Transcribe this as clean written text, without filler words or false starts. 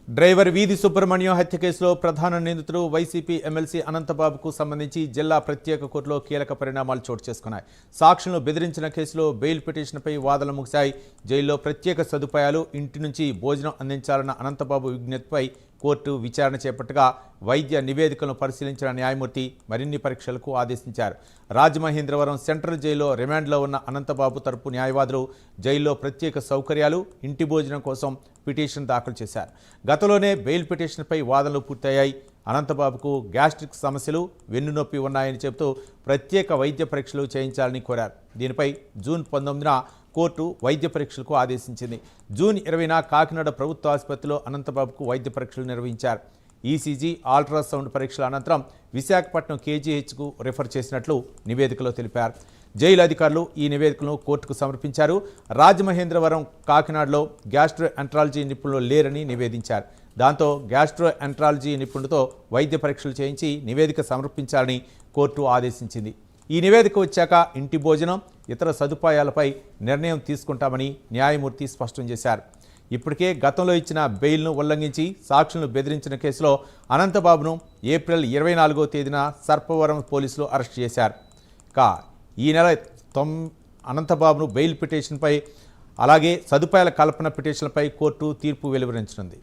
Driver వీధి సుబ్రహ్మణ్యం హత్య కేసులో ప్రధాన నిందితుడు వైసీపీ ఎమ్మెల్సీ అనంతబాబుకు సంబంధించి జిల్లా ప్రత్యేక కోర్టులో కీలక పరిణామాలు చోటు చేసుకున్నాయి. సాక్షులను బెదిరించిన కేసులో బెయిల్ పిటిషన్పై వాదనలు ముగిశాయి. జైల్లో ప్రత్యేక సదుపాయాలు, ఇంటి నుంచి భోజనం అందించాలన్న అనంతబాబు విజ్ఞప్తిపై కోర్టు విచారణ చేపట్టగా వైద్య నివేదికలను పరిశీలించిన న్యాయమూర్తి మరిన్ని పరీక్షలకు ఆదేశించారు. రాజమహేంద్రవరం సెంట్రల్ జైల్లో రిమాండ్లో ఉన్న అనంతబాబు తరపు న్యాయవాదులు జైల్లో ప్రత్యేక సౌకర్యాలు, ఇంటి భోజనం కోసం పిటిషన్ దాఖలు చేశారు. గతంలోనే బెయిల్ పిటిషన్పై వాదనలు పూర్తయ్యాయి. అనంతబాబుకు గ్యాస్ట్రిక్ సమస్యలు, వెన్నునొప్పి ఉన్నాయని చెబుతూ ప్రత్యేక వైద్య పరీక్షలు చేయించాలని కోరారు. దీనిపై జూన్ 19న కోర్టు వైద్య పరీక్షలకు ఆదేశించింది. జూన్ 20న కాకినాడ ప్రభుత్వ ఆసుపత్రిలో అనంతబాబుకు వైద్య పరీక్షలు నిర్వహించారు. ఈసీజీ, అల్ట్రాసౌండ్ పరీక్షల అనంతరం విశాఖపట్నం కేజీహెచ్కు రిఫర్ చేసినట్లు నివేదికలో తెలిపారు. జైలు అధికారులు ఈ నివేదికలను కోర్టుకు సమర్పించారు. రాజమహేంద్రవరం, కాకినాడలో గ్యాస్ట్రో ఎంట్రాలజీ నిపుణులు లేరని నివేదించారు. దాంతో గ్యాస్ట్రో ఎంట్రాలజీ నిపుణులతో వైద్య పరీక్షలు చేయించి నివేదిక సమర్పించాలని కోర్టు ఆదేశించింది. ఈ నివేదిక వచ్చాక ఇంటి భోజనం, ఇతర సదుపాయాలపై నిర్ణయం తీసుకుంటామని న్యాయమూర్తి స్పష్టం చేశారు. ఇప్పటికే గతంలో ఇచ్చిన బెయిల్ను ఉల్లంఘించి సాక్షులను బెదిరించిన కేసులో అనంతబాబును ఏప్రిల్ 24వ తేదీన సర్పవరం పోలీసులు అరెస్ట్ చేశారు. ఈ నెల అనంతబాబును బెయిల్ పిటిషన్పై, అలాగే సదుపాయాల కల్పన పిటిషన్పై కోర్టు తీర్పు వెలువరించనుంది.